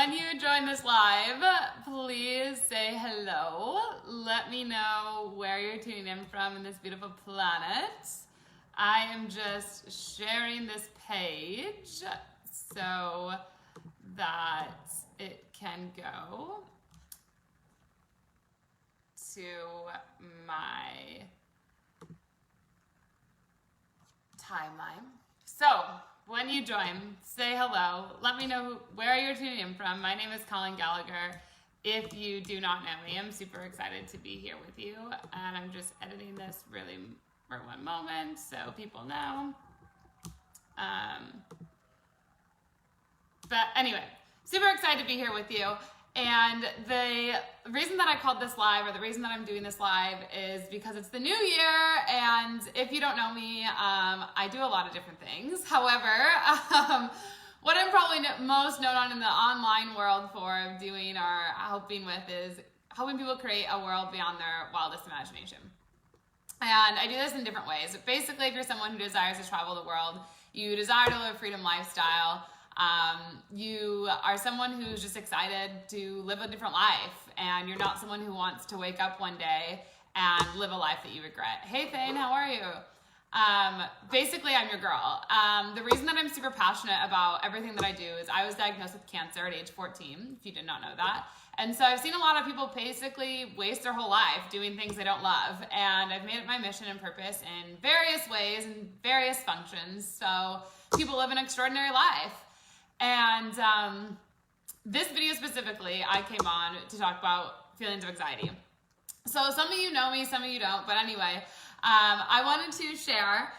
when you join this live, please say hello. Let me know where you're tuning in from in this beautiful planet. I am just sharing this page so that it can go to my timeline. So when you join, say hello. Let me know where you're tuning in from. My name is Colleen Gallagher. If you do not know me, I'm super excited to be here with you. And I'm just editing this really for one moment so people know. But anyway, super excited to be here with you. And the reason that I called this live, or the reason that I'm doing this live, is because it's the new year, and if you don't know me, I do a lot of different things. However, what I'm probably most known on in the online world for doing or helping with is helping people create a world beyond their wildest imagination. And I do this in different ways. Basically, if you're someone who desires to travel the world, you desire to live a freedom lifestyle, you are someone who's just excited to live a different life, and you're not someone who wants to wake up one day and live a life that you regret. Hey Thane, how are you? Basically, I'm your girl. The reason that I'm super passionate about everything that I do is I was diagnosed with cancer at age 14, if you did not know that. And so I've seen a lot of people basically waste their whole life doing things they don't love. And I've made it my mission and purpose in various ways and various functions so people live an extraordinary life. And this video specifically, I came on to talk about feelings of anxiety. So some of you know me, some of you don't, but anyway, I wanted to share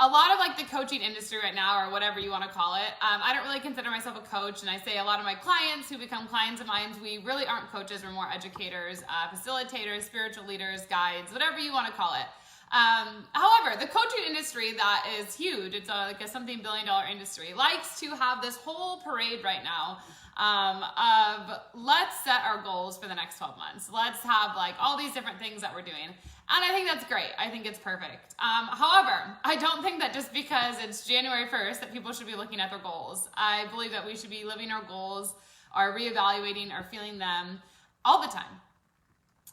a lot of like the coaching industry right now, or whatever you want to call it. I don't really consider myself a coach, and I say a lot of my clients who become clients of mine, we really aren't coaches, we're more educators, facilitators, spiritual leaders, guides, whatever you want to call it. However, the coaching industry that is huge, it's like a something billion-dollar industry, likes to have this whole parade right now of let's set our goals for the next 12 months. Let's have like all these different things that we're doing. And I think that's great. I think it's perfect. However, I don't think that just because it's January 1st that people should be looking at their goals. I believe that we should be living our goals, or reevaluating, or feeling them all the time.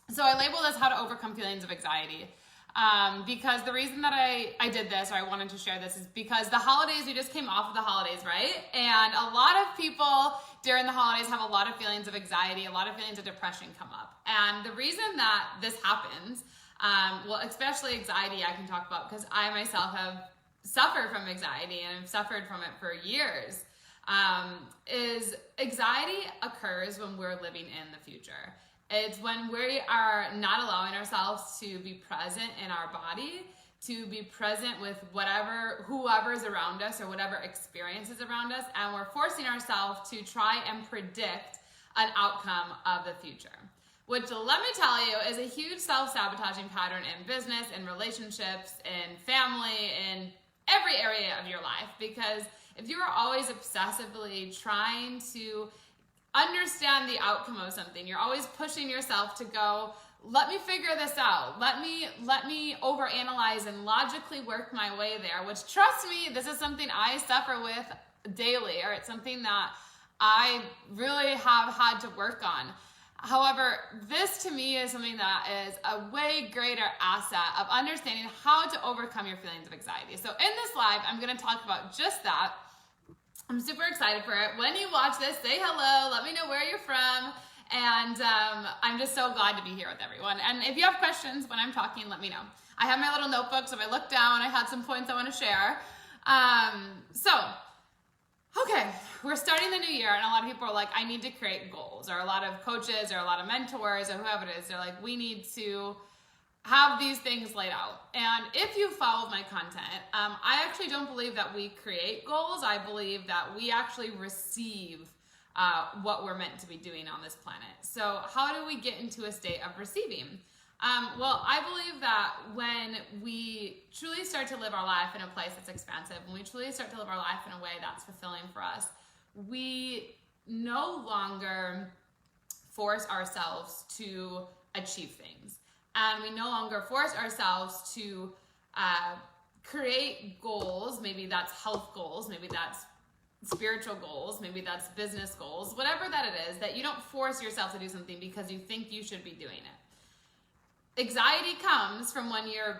So I label this how to overcome feelings of anxiety. Because the reason that I did this, or I wanted to share this, is because the holidays, we just came off of the holidays, right? And a lot of people during the holidays have a lot of feelings of anxiety, a lot of feelings of depression come up. And the reason that this happens, well, especially anxiety, I can talk about because I myself have suffered from anxiety and have suffered from it for years, is anxiety occurs when we're living in the future. It's when we are not allowing ourselves to be present in our body, to be present with whoever's around us or whatever experience is around us, and we're forcing ourselves to try and predict an outcome of the future. Which, let me tell you, is a huge self-sabotaging pattern in business, in relationships, in family, in every area of your life. Because if you are always obsessively trying to understand the outcome of something, you're always pushing yourself to go, let me figure this out. Let me overanalyze and logically work my way there, which, trust me, this is something I suffer with daily, or it's something that I really have had to work on. However, this to me is something that is a way greater asset of understanding how to overcome your feelings of anxiety. So in this live, I'm going to talk about just that. I'm super excited for it. When you watch this, say hello, let me know where you're from, and I'm just so glad to be here with everyone. And if you have questions when I'm talking, let me know. I have my little notebook, so if I look down, I had some points I want to share. Okay, we're starting the new year, and a lot of people are like, I need to create goals, or a lot of coaches, or a lot of mentors, or whoever it is, they're like, we need to have these things laid out. And if you followed my content, I actually don't believe that we create goals. I believe that we actually receive what we're meant to be doing on this planet. So how do we get into a state of receiving? Well, I believe that when we truly start to live our life in a place that's expansive, when we truly start to live our life in a way that's fulfilling for us, we no longer force ourselves to achieve things. And we no longer force ourselves to create goals. Maybe that's health goals, maybe that's spiritual goals, maybe that's business goals, whatever that it is, that you don't force yourself to do something because you think you should be doing it. Anxiety comes from when you're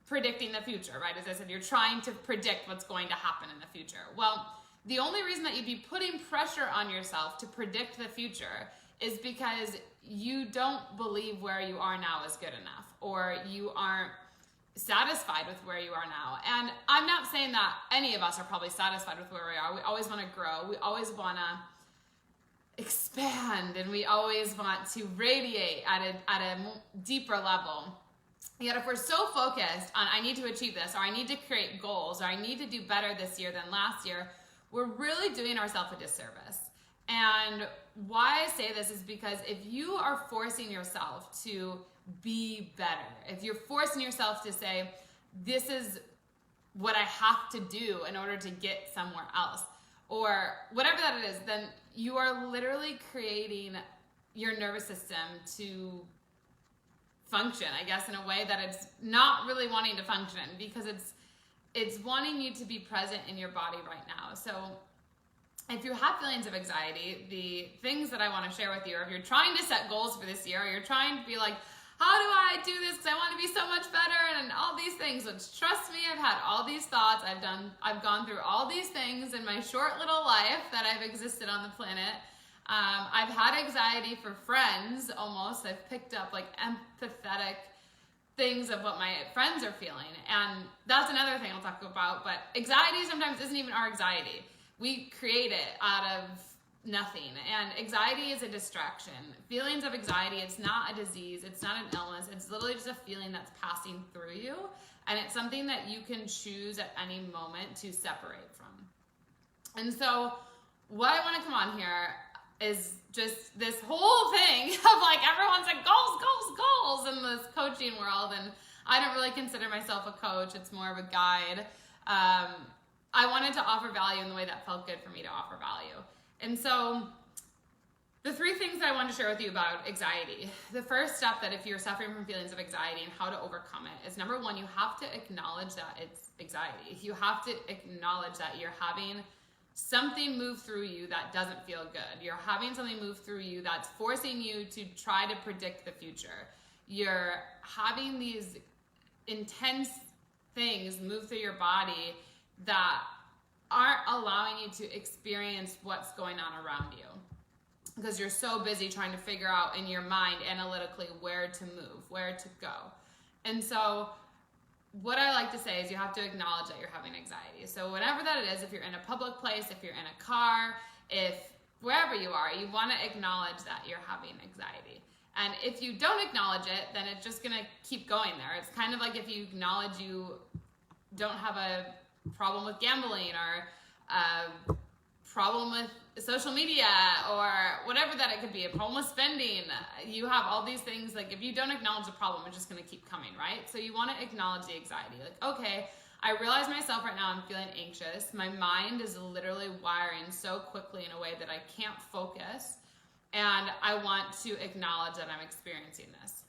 predicting the future, right? As I said, you're trying to predict what's going to happen in the future. Well, the only reason that you'd be putting pressure on yourself to predict the future is because you don't believe where you are now is good enough, or you aren't satisfied with where you are now. And I'm not saying that any of us are probably satisfied with where we are. We always want to grow. We always want to expand, and we always want to radiate at a deeper level. Yet if we're so focused on, I need to achieve this, or I need to create goals, or I need to do better this year than last year, we're really doing ourselves a disservice. And why I say this is because if you are forcing yourself to be better, if you're forcing yourself to say, this is what I have to do in order to get somewhere else, or whatever that is, then you are literally creating your nervous system to function, I guess, in a way that it's not really wanting to function, because it's wanting you to be present in your body right now. So if you have feelings of anxiety, the things that I want to share with you, or if you're trying to set goals for this year, or you're trying to be like, how do I do this because I want to be so much better, and all these things, which trust me, I've had all these thoughts, I've gone through all these things in my short little life that I've existed on the planet. I've had anxiety for friends almost. I've picked up like empathetic things of what my friends are feeling, and that's another thing I'll talk about. But anxiety sometimes isn't even our anxiety. We create it out of nothing, and anxiety is a distraction. Feelings of anxiety, it's not a disease, it's not an illness, it's literally just a feeling that's passing through you, and it's something that you can choose at any moment to separate from. And so what I want to come on here is just this whole thing of like, everyone's like goals, goals, goals in this coaching world, and I don't really consider myself a coach. It's more of a guide. I wanted to offer value in the way that felt good for me to offer value. And so the three things that I want to share with you about anxiety, the first step that if you're suffering from feelings of anxiety and how to overcome it is, number one, you have to acknowledge that it's anxiety. You have to acknowledge that you're having something move through you that doesn't feel good. You're having something move through you that's forcing you to try to predict the future. You're having these intense things move through your body that aren't allowing you to experience what's going on around you, because you're so busy trying to figure out in your mind analytically where to move, where to go. And so what I like to say is you have to acknowledge that you're having anxiety. So whatever that it is, if you're in a public place, if you're in a car, if wherever you are, you want to acknowledge that you're having anxiety. And if you don't acknowledge it, then it's just going to keep going there. It's kind of like if you acknowledge you don't have a problem with gambling, or a problem with social media, or whatever that it could be, a problem with spending. You have all these things, like if you don't acknowledge the problem, it's just going to keep coming, right? So you want to acknowledge the anxiety. Like, okay, I realize myself right now I'm feeling anxious. My mind is literally wiring so quickly in a way that I can't focus, and I want to acknowledge that I'm experiencing this.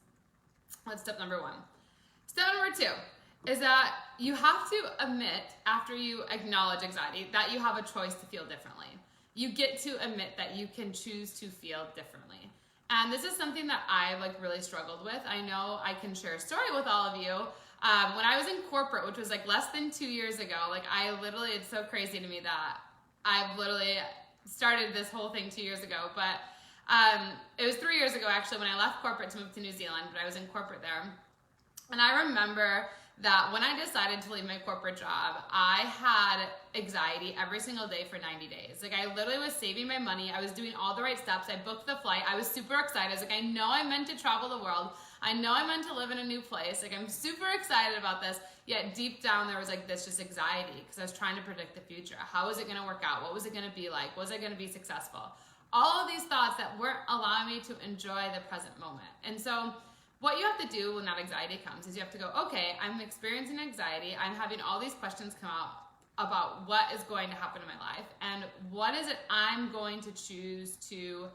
That's step number one. Step number two is that you have to admit, after you acknowledge anxiety, that you have a choice to feel differently. You get to admit that you can choose to feel differently. And this is something that I've like really struggled with. I know I can share a story with all of you. When I was in corporate, which was like less than 2 years ago, like I literally, it's so crazy to me that I've literally started this whole thing 2 years ago, but it was 3 years ago actually when I left corporate to move to New Zealand, but I was in corporate there. And I remember that when I decided to leave my corporate job, I had anxiety every single day for 90 days. Like I literally was saving my money. I was doing all the right steps. I booked the flight. I was super excited. I was like, I know I meant to travel the world. I know I meant to live in a new place. Like I'm super excited about this. Yet deep down there was like this just anxiety because I was trying to predict the future. How was it going to work out? What was it going to be like? Was I going to be successful? All of these thoughts that weren't allowing me to enjoy the present moment. And so what you have to do when that anxiety comes is you have to go, okay, I'm experiencing anxiety. I'm having all these questions come out about what is going to happen in my life and what is it I'm going to choose to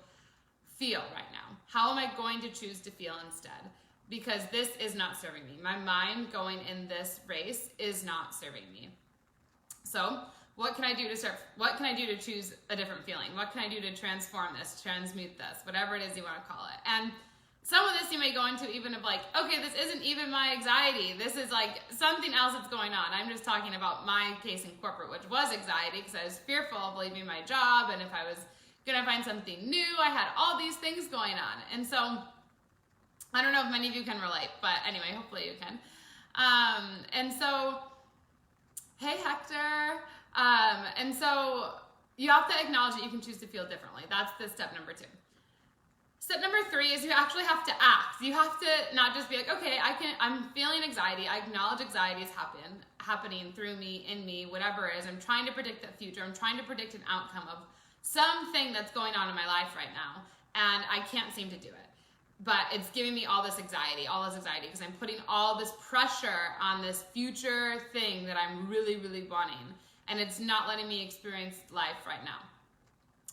feel right now? How am I going to choose to feel instead? Because this is not serving me. My mind going in this race is not serving me. So what can I do to choose a different feeling? What can I do to transform this, transmute this, whatever it is you want to call it. And some of this you may go into even of like, okay, this isn't even my anxiety. This is like something else that's going on. I'm just talking about my case in corporate, which was anxiety because I was fearful of leaving my job. And if I was going to find something new, I had all these things going on. And so I don't know if many of you can relate, but anyway, hopefully you can. And so, hey, Hector. And so you have to acknowledge that you can choose to feel differently. That's the step number 2. Step number 3 is you actually have to act. You have to not just be like, okay, I'm feeling anxiety. I acknowledge anxiety is happening through me, in me, whatever it is. I'm trying to predict the future. I'm trying to predict an outcome of something that's going on in my life right now. And I can't seem to do it. But it's giving me all this anxiety because I'm putting all this pressure on this future thing that I'm really, really wanting. And it's not letting me experience life right now.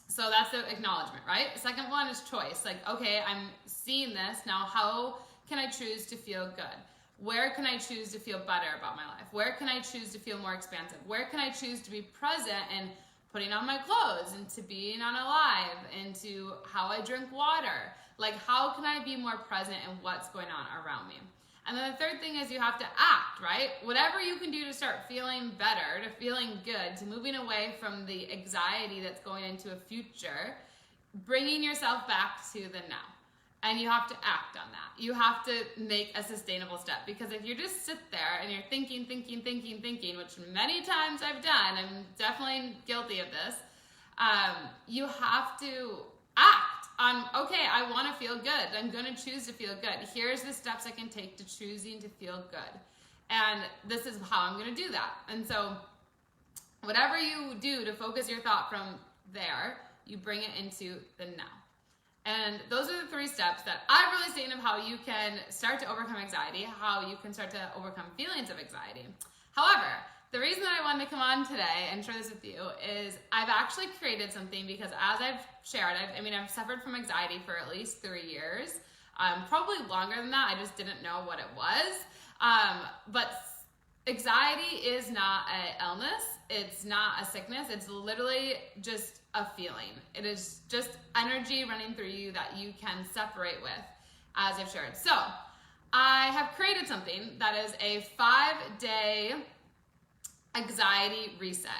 So that's the acknowledgement, right? The second one is choice. Like, okay, I'm seeing this. Now, how can I choose to feel good? Where can I choose to feel better about my life? Where can I choose to feel more expansive? Where can I choose to be present and putting on my clothes, into being unalive, into how I drink water? Like, how can I be more present in what's going on around me? And then the third thing is you have to act, right? Whatever you can do to start feeling better, to feeling good, to moving away from the anxiety that's going into a future, bringing yourself back to the now. And you have to act on that. You have to make a sustainable step, because if you just sit there and you're thinking, which many times I've done, I'm definitely guilty of this, you have to act on, okay, I want to feel good. I'm going to choose to feel good. Here's the steps I can take to choosing to feel good. And this is how I'm going to do that. And so whatever you do to focus your thought from there, you bring it into the now. And those are the 3 steps that I've really seen of how you can start to overcome anxiety, how you can start to overcome feelings of anxiety. However, the reason that I wanted to come on today and share this with you is I've actually created something, because as I've shared, I've suffered from anxiety for at least 3 years, probably longer than that. I just didn't know what it was. But anxiety is not an illness. It's not a sickness. It's literally just a feeling. It is just energy running through you that you can separate with, as I've shared. So I have created something that is a 5-day anxiety reset.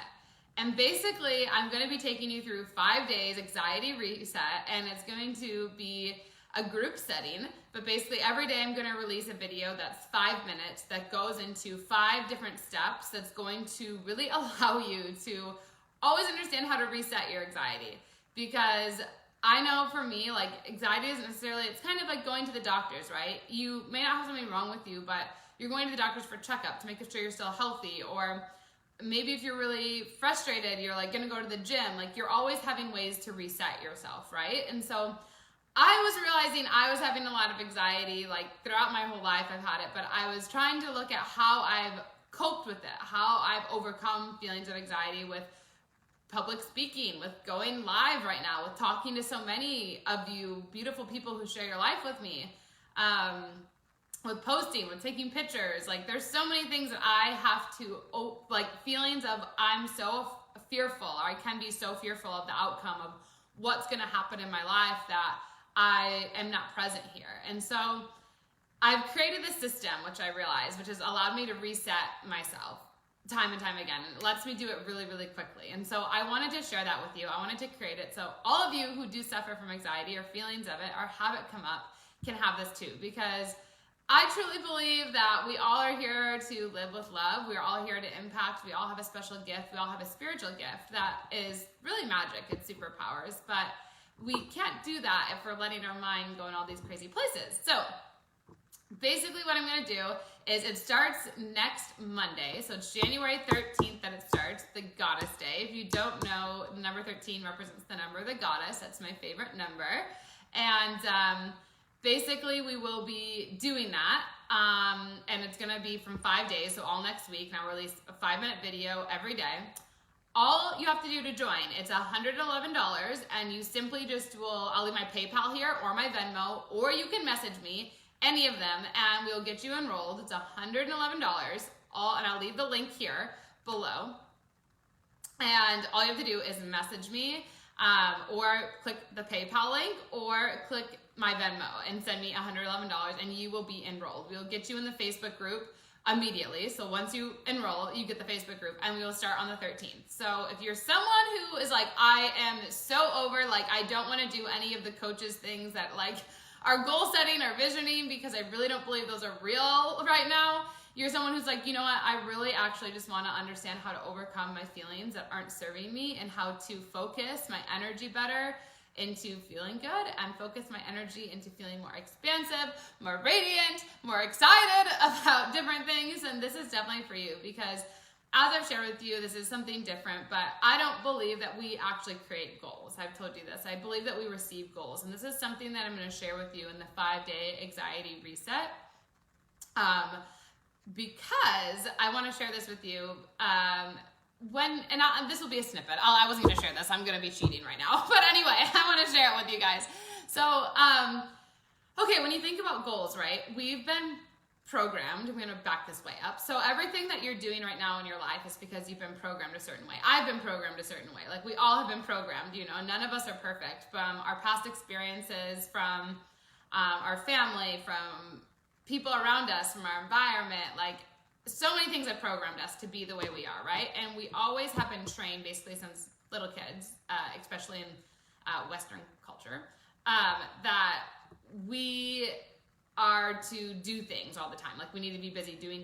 And basically, I'm going to be taking you through 5 days anxiety reset, and it's going to be a group setting. But basically, every day I'm going to release a video that's 5 minutes that goes into 5 different steps that's going to really allow you to always understand how to reset your anxiety. Because I know for me, like, anxiety isn't necessarily, it's kind of like going to the doctors, right? You may not have something wrong with you, but you're going to the doctors for checkup to make sure you're still healthy. Or maybe if you're really frustrated, you're like gonna go to the gym. Like, you're always having ways to reset yourself, right? And so I was realizing I was having a lot of anxiety, like throughout my whole life I've had it, but I was trying to look at how I've coped with it, how I've overcome feelings of anxiety with public speaking, with going live right now, with talking to so many of you beautiful people who share your life with me, with posting, with taking pictures. Like, there's so many things that I have to, like, feelings of I'm so fearful, or I can be so fearful of the outcome of what's going to happen in my life that I am not present here. And so I've created this system, which I realized, which has allowed me to reset myself time and time again. It lets me do it really, really quickly. And so I wanted to share that with you. I wanted to create it so all of you who do suffer from anxiety or feelings of it or have it come up can have this too, because I truly believe that we all are here to live with love. We are all here to impact. We all have a special gift. We all have a spiritual gift that is really magic. It's superpowers, but we can't do that if we're letting our mind go in all these crazy places. So basically what I'm going to do is it starts next Monday. So it's January 13th that it starts, the Goddess Day. If you don't know, the number 13 represents the number of the goddess. That's my favorite number. And basically we will be doing that. And it's going to be from 5 days, so all next week. And I'll release a 5-minute video every day. All you have to do to join, it's $111, and you simply just I'll leave my PayPal here or my Venmo, or you can message me, any of them, and we'll get you enrolled. It's $111, and I'll leave the link here below. And all you have to do is message me or click the PayPal link or click my Venmo and send me $111 and you will be enrolled. We'll get you in the Facebook group immediately. So once you enroll, you get the Facebook group and we will start on the 13th. So if you're someone who is like, I am so over, like I don't want to do any of the coaches things that like are goal setting or visioning because I really don't believe those are real right now. You're someone who's like, you know what, I really actually just want to understand how to overcome my feelings that aren't serving me and how to focus my energy better into feeling good and focus my energy into feeling more expansive, more radiant, more excited about different things. And this is definitely for you because as I've shared with you, this is something different, but I don't believe that we actually create goals. I've told you this. I believe that we receive goals. And this is something that I'm going to share with you in the 5-day anxiety reset. Because I want to share this with you. This will be a snippet. I wasn't going to share this. I'm going to be cheating right now. But anyway, I want to share it with you guys. So, okay, when you think about goals, right? We've been programmed. I'm going to back this way up. So everything that you're doing right now in your life is because you've been programmed a certain way. I've been programmed a certain way. Like we all have been programmed, you know, none of us are perfect from our past experiences, from our family, from people around us, from our environment, like so many things have programmed us to be the way we are, right? And we always have been trained basically since little kids, especially in Western culture, that we are to do things all the time. Like we need to be busy doing,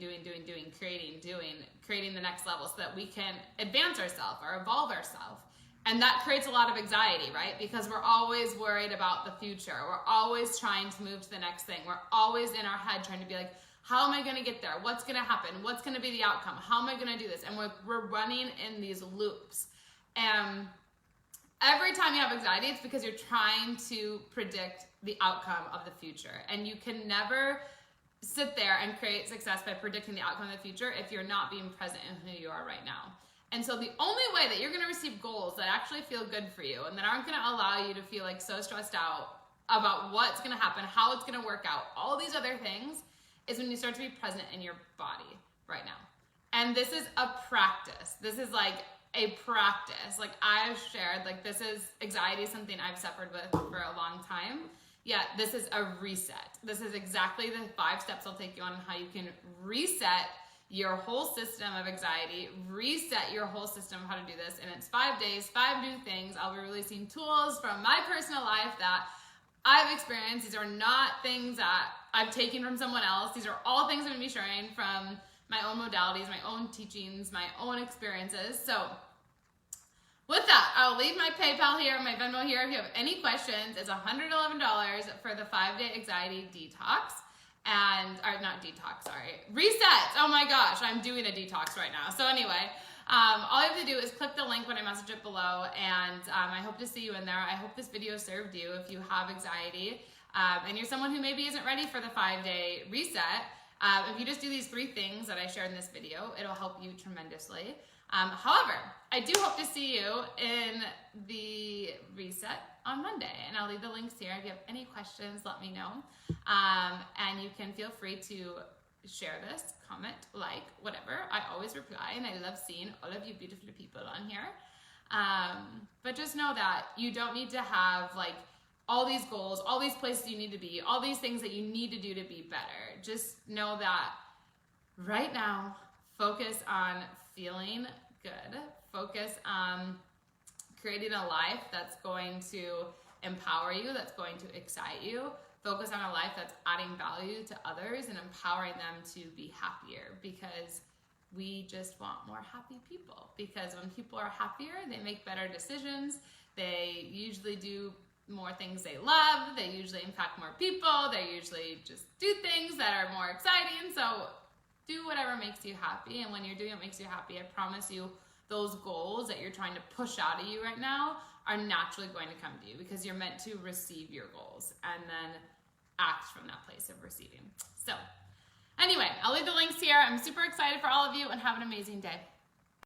creating the next level so that we can advance ourselves or evolve ourselves. And that creates a lot of anxiety, right? Because we're always worried about the future. We're always trying to move to the next thing. We're always in our head trying to be like, how am I going to get there? What's going to happen? What's going to be the outcome? How am I going to do this? And we're running in these loops. And every time you have anxiety, it's because you're trying to predict the outcome of the future. And you can never sit there and create success by predicting the outcome of the future if you're not being present in who you are right now. And so the only way that you're going to receive goals that actually feel good for you and that aren't going to allow you to feel like so stressed out about what's going to happen, how it's going to work out, all these other things, is when you start to be present in your body right now. And this is a practice. This is like a practice. Like I've shared, like this is anxiety, something I've suffered with for a long time. Yeah, this is a reset. This is exactly the 5 steps I'll take you on how you can reset your whole system of anxiety, reset your whole system of how to do this. And it's 5 days, 5 new things. I'll be releasing tools from my personal life that I've experienced. These are not things that I've taken from someone else. These are all things I'm gonna be sharing from my own modalities, my own teachings, my own experiences. So with that, I'll leave my PayPal here, my Venmo here. If you have any questions, it's $111 for the 5-day anxiety detox. Reset. Oh my gosh, I'm doing a detox right now. So anyway, all you have to do is click the link when I message it below, and I hope to see you in there. I hope this video served you if you have anxiety, and you're someone who maybe isn't ready for the 5-day reset. If you just do these 3 things that I shared in this video, it'll help you tremendously. However, I do hope to see you in the reset on Monday, and I'll leave the links here. If you have any questions, let me know. And you can feel free to share this, comment, like, whatever. I always reply, and I love seeing all of you beautiful people on here. But just know that you don't need to have like all these goals, all these places you need to be, all these things that you need to do to be better. Just know that right now, focus on feeling good. Focus on creating a life that's going to empower you, that's going to excite you. Focus on a life that's adding value to others and empowering them to be happier, because we just want more happy people. Because when people are happier, they make better decisions. They usually do more things they love. They usually impact more people. They usually just do things that are more exciting. So do whatever makes you happy. And when you're doing what makes you happy, I promise you those goals that you're trying to push out of you right now are naturally going to come to you, because you're meant to receive your goals and then act from that place of receiving. So anyway, I'll leave the links here. I'm super excited for all of you, and have an amazing day.